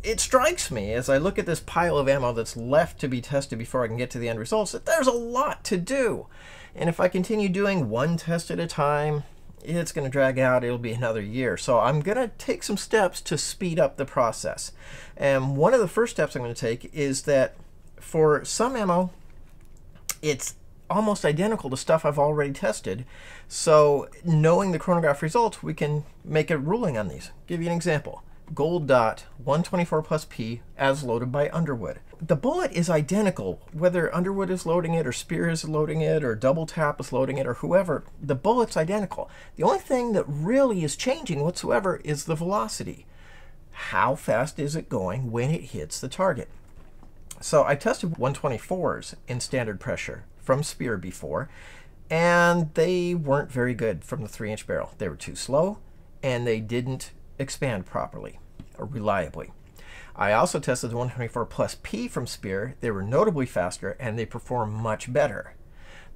it strikes me as I look at this pile of ammo that's left to be tested before I can get to the end results that there's a lot to do. And if I continue doing one test at a time, it's going to drag out. It'll be another year. So I'm going to take some steps to speed up the process. And one of the first steps I'm going to take is that for some ammo, it's almost identical to stuff I've already tested. So knowing the chronograph results, we can make a ruling on these. Give you an example. Gold Dot 124+P as loaded by Underwood. The bullet is identical, whether Underwood is loading it or Speer is loading it or Double Tap is loading it or whoever, the bullet's identical. The only thing that really is changing whatsoever is the velocity. How fast is it going when it hits the target? So I tested 124s in standard pressure from Speer before, and they weren't very good from the 3-inch barrel. They were too slow, and they didn't expand properly or reliably. I also tested the 124+P from Speer. They were notably faster, and they perform much better.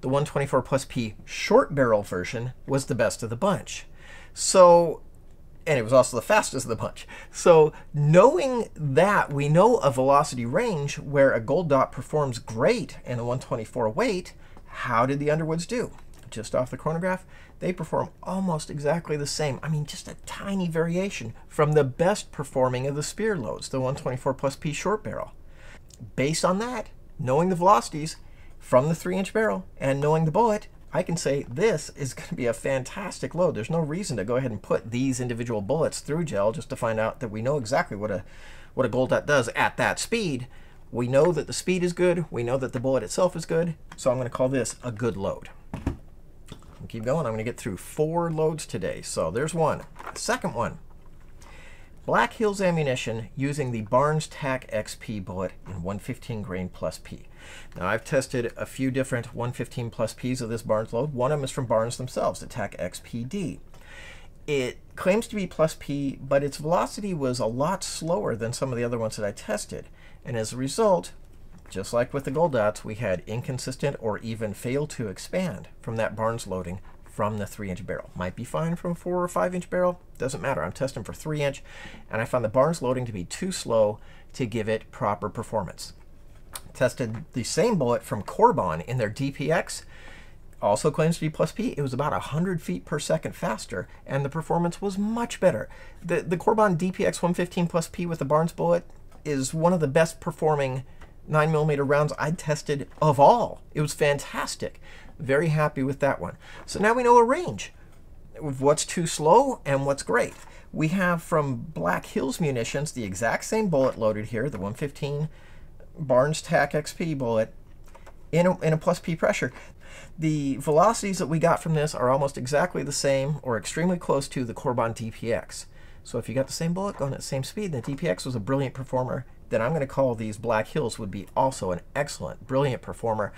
The 124+P short barrel version was the best of the bunch. So, and it was also the fastest of the bunch. So knowing that, we know a velocity range where a Gold Dot performs great in a 124 weight. How did the Underwoods do? Just off the chronograph, they perform almost exactly the same. I mean, just a tiny variation from the best performing of the Speer loads, the 124+P short barrel. Based on that, knowing the velocities from the 3-inch barrel and knowing the bullet, I can say this is going to be a fantastic load. There's no reason to go ahead and put these individual bullets through gel just to find out that we know exactly what a Gold Dot does at that speed. We know that the speed is good. We know that the bullet itself is good. So I'm going to call this a good load. Keep going. I'm going to get through 4 loads today. So there's one. Second one, Black Hills ammunition using the Barnes TAC-XP bullet in 115 grain plus P. Now I've tested a few different 115+Ps of this Barnes load. One of them is from Barnes themselves, the TAC-XPD. It claims to be plus P, but its velocity was a lot slower than some of the other ones that I tested. And as a result, just like with the Gold Dots, we had inconsistent or even fail to expand from that Barnes loading from the 3-inch barrel. Might be fine from a 4 or 5-inch barrel, doesn't matter. I'm testing for 3-inch, and I found the Barnes loading to be too slow to give it proper performance. Tested the same bullet from CorBon in their DPX, also claims to be plus P. It was about 100 feet per second faster, and the performance was much better. The CorBon DPX 115+P with the Barnes bullet is one of the best performing 9mm rounds I tested of all. It was fantastic. Very happy with that one. So now we know a range of what's too slow and what's great. We have from Black Hills Munitions the exact same bullet loaded here, the 115 Barnes TAC-XP bullet in a plus P pressure. The velocities that we got from this are almost exactly the same or extremely close to the CorBon DPX. So if you got the same bullet going at the same speed, the DPX was a brilliant performer, then I'm going to call these Black Hills would be also an excellent, brilliant performer.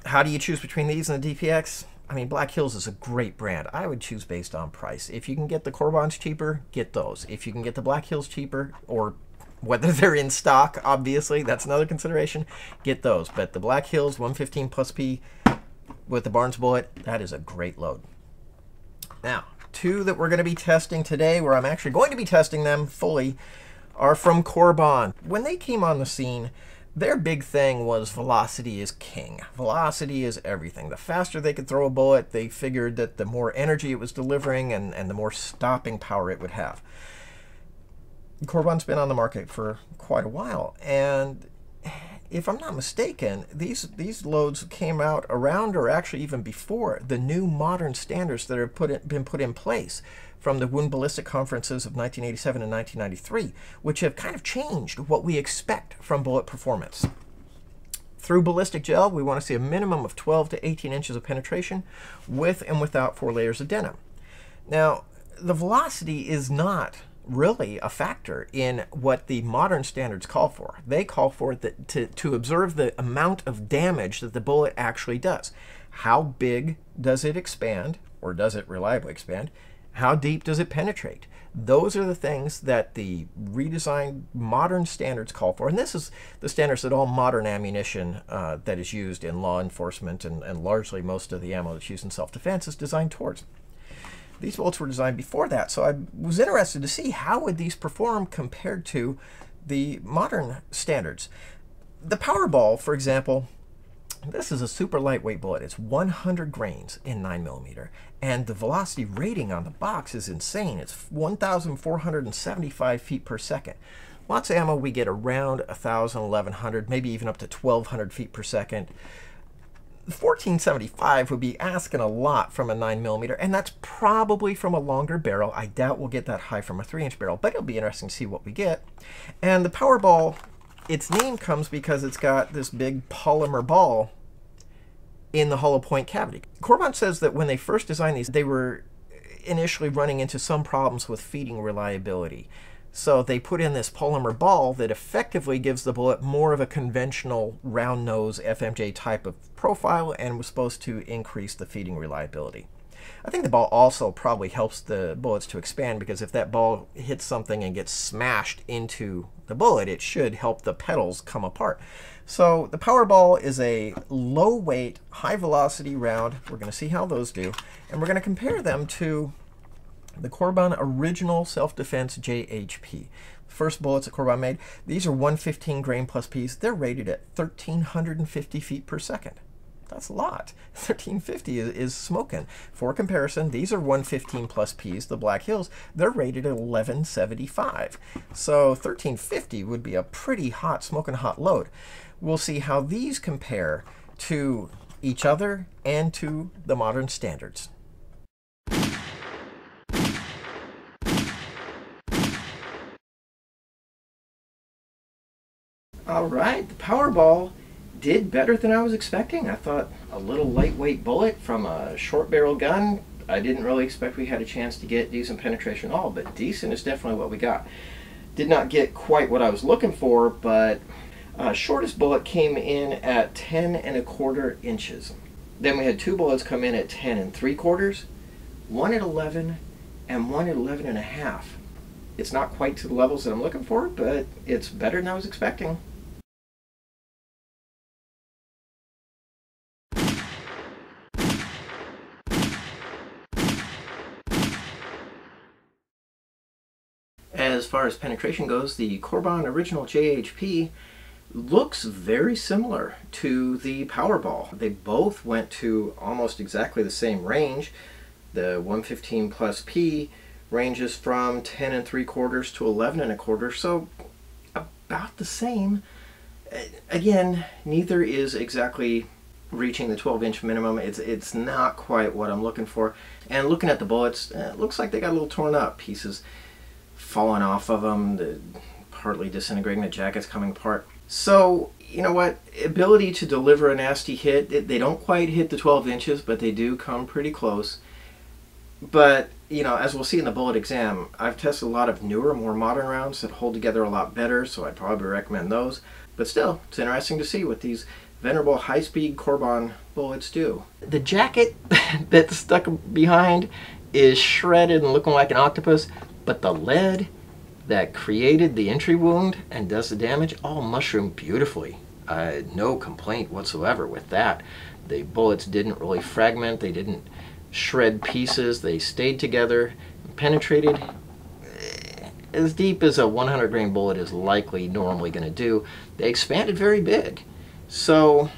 How do you choose between these and the DPX? I mean, Black Hills is a great brand. I would choose based on price. If you can get the CorBons cheaper, get those. If you can get the Black Hills cheaper, or whether they're in stock, obviously, that's another consideration, get those. But the Black Hills 115+P with the Barnes bullet, that is a great load. Now, 2 that we're going to be testing today, where I'm actually going to be testing them fully, are from CorBon. When they came on the scene, their big thing was velocity is king. Velocity is everything. The faster they could throw a bullet, they figured that the more energy it was delivering and the more stopping power it would have. CorBon's been on the market for quite a while, and if I'm not mistaken, these loads came out around or actually even before the new modern standards that have been put in place from the Wound Ballistic conferences of 1987 and 1993, which have kind of changed what we expect from bullet performance. Through ballistic gel, we want to see a minimum of 12 to 18 inches of penetration with and without 4 layers of denim. Now, the velocity is not really a factor in what the modern standards call for. They call for that to observe the amount of damage that the bullet actually does. How big does it expand, or does it reliably expand? How deep does it penetrate? Those are the things that the redesigned modern standards call for. And this is the standards that all modern ammunition that is used in law enforcement and largely most of the ammo that's used in self-defense is designed towards. These bullets were designed before that, so I was interested to see how would these perform compared to the modern standards. The Pow'R Ball, for example, this is a super lightweight bullet. It's 100 grains in 9mm, and the velocity rating on the box is insane. It's 1,475 feet per second. Lots of ammo, we get around 1,000, 1,100, maybe even up to 1,200 feet per second. 1475 would be asking a lot from a 9mm, and that's probably from a longer barrel. I doubt we'll get that high from a 3-inch barrel, but it'll be interesting to see what we get. And the Pow'R Ball, its name comes because it's got this big polymer ball in the hollow point cavity. CorBon says that when they first designed these, they were initially running into some problems with feeding reliability. So they put in this polymer ball that effectively gives the bullet more of a conventional round nose FMJ type of profile and was supposed to increase the feeding reliability. I think the ball also probably helps the bullets to expand, because if that ball hits something and gets smashed into the bullet, it should help the petals come apart. So the Pow'R Ball is a low weight, high velocity round. We're going to see how those do, and we're going to compare them to the CorBon original self-defense JHP. First bullets that CorBon made. These are 115 grain plus Ps. They're rated at 1,350 feet per second. That's a lot. 1,350 is smoking. For comparison, these are 115 plus Ps, the Black Hills. They're rated at 1175. So 1,350 would be a pretty hot, smoking hot load. We'll see how these compare to each other and to the modern standards. All right, the Pow'R Ball did better than I was expecting. I thought a little lightweight bullet from a short barrel gun. I didn't really expect we had a chance to get decent penetration at all, but decent is definitely what we got. Did not get quite what I was looking for, but shortest bullet came in at 10¼ inches. Then we had two bullets come in at 10¾ one at 11, and one at 11½. It's not quite to the levels that I'm looking for, but it's better than I was expecting. As far as penetration goes, the CorBon original JHP looks very similar to the Pow'R Ball. They both went to almost exactly the same range. The 115+P ranges from 10¾ to 11¼ so about the same. Again, neither is exactly reaching the 12-inch minimum. It's not quite what I'm looking for. And looking at the bullets, it looks like they got a little torn up. Pieces falling off of them, partly disintegrating, the jacket's coming apart. So, you know what? Ability to deliver a nasty hit. They don't quite hit the 12 inches, but they do come pretty close. But, you know, as we'll see in the bullet exam, I've tested a lot of newer, more modern rounds that hold together a lot better, so I'd probably recommend those. But still, it's interesting to see what these venerable high-speed CorBon bullets do. The jacket that's stuck behind is shredded and looking like an octopus, but the lead that created the entry wound and does the damage all mushroomed beautifully. No complaint whatsoever with that. The bullets didn't really fragment, they didn't shred pieces, they stayed together, penetrated as deep as a 100 grain bullet is likely normally going to do. They expanded very big. So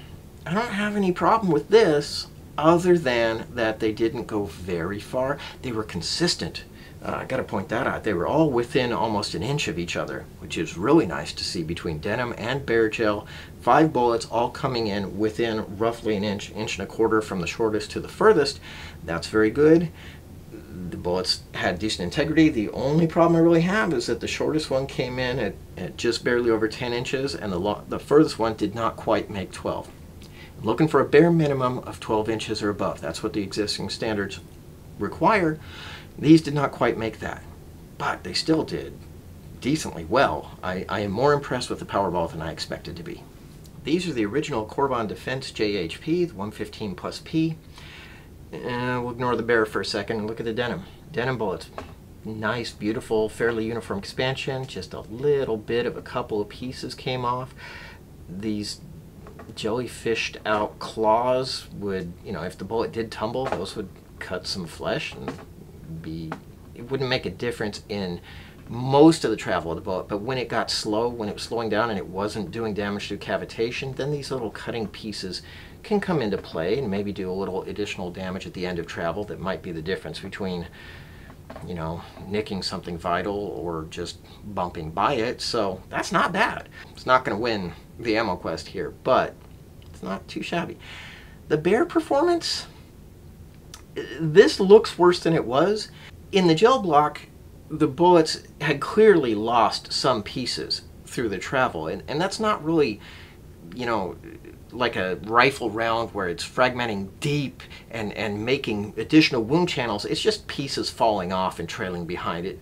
I don't have any problem with this other than that they didn't go very far. They were consistent. I got to point that out. They were all within almost an inch of each other, which is really nice to see between denim and bare gel. 5 bullets all coming in within roughly an inch, 1.25 from the shortest to the furthest. That's very good. The bullets had decent integrity. The only problem I really have is that the shortest one came in at just barely over 10 inches, and the furthest one did not quite make 12. I'm looking for a bare minimum of 12 inches or above. That's what the existing standards require. These did not quite make that, but they still did decently well. I am more impressed with the Pow'R Ball than I expected to be. These are the original CorBon Defense JHP, the 115+P. We'll ignore the barrel for a second and look at the denim. Denim bullets. Nice, beautiful, fairly uniform expansion. Just a little bit of a couple of pieces came off. These jellyfished out claws would, you know, if the bullet did tumble, those would cut some flesh and it wouldn't make a difference in most of the travel of the bullet, but when it got slow, when it was slowing down and it wasn't doing damage through cavitation, then these little cutting pieces can come into play and maybe do a little additional damage at the end of travel. That might be the difference between, you know, nicking something vital or just bumping by it. So that's not bad. It's not going to win the ammo quest here, but it's not too shabby. The bare performance, this looks worse than it was. In the gel block, the bullets had clearly lost some pieces through the travel, and that's not really, you know, like a rifle round where it's fragmenting deep and making additional wound channels. It's just pieces falling off and trailing behind it.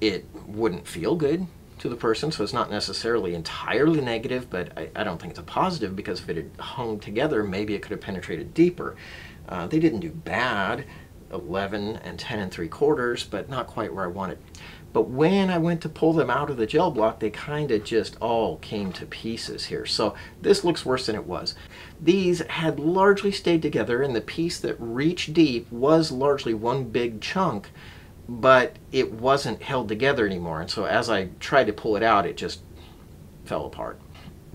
It wouldn't feel good to the person, so it's not necessarily entirely negative, but I don't think it's a positive, because if it had hung together, maybe it could have penetrated deeper. They didn't do bad, 11 and 10 3/4, but not quite where I wanted. But when I went to pull them out of the gel block, they kind of just all came to pieces here. So this looks worse than it was. These had largely stayed together, and the piece that reached deep was largely one big chunk, but it wasn't held together anymore. And so as I tried to pull it out, it just fell apart.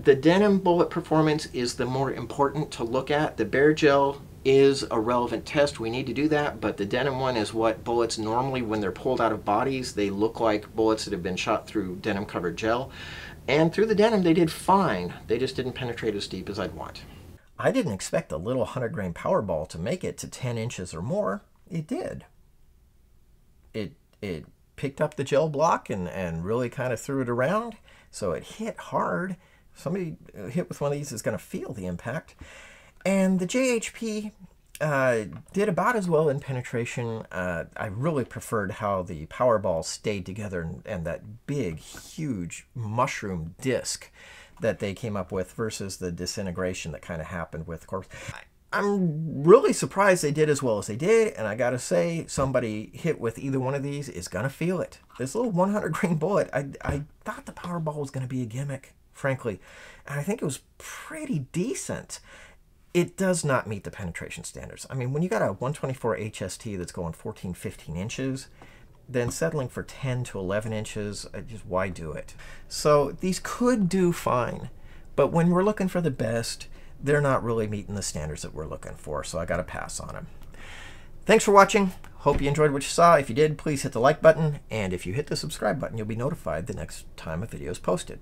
The denim bullet performance is the more important to look at. The bare gel is a relevant test. We need to do that, but the denim one is what bullets normally, when they're pulled out of bodies, they look like bullets that have been shot through denim covered gel. And through the denim, they did fine. They just didn't penetrate as deep as I'd want. I didn't expect a little 100-grain Pow'R Ball to make it to 10 inches or more. It did. It picked up the gel block and really kind of threw it around, so it hit hard. Somebody hit with one of these is going to feel the impact. And the JHP did about as well in penetration. I really preferred how the Pow'R Ball stayed together, and that big, huge mushroom disc that they came up with versus the disintegration that kind of happened with Corpse. I'm really surprised they did as well as they did, and I gotta say, somebody hit with either one of these is gonna feel it. This little 100-grain bullet, I thought the Pow'R Ball was gonna be a gimmick, frankly, and I think it was pretty decent. It does not meet the penetration standards. I mean, when you got a 124 HST that's going 14, 15 inches, then settling for 10 to 11 inches, just why do it? So these could do fine, but when we're looking for the best, they're not really meeting the standards that we're looking for, so I got to pass on them. Thanks for watching. Hope you enjoyed what you saw. If you did, please hit the like button, and if you hit the subscribe button, you'll be notified the next time a video is posted.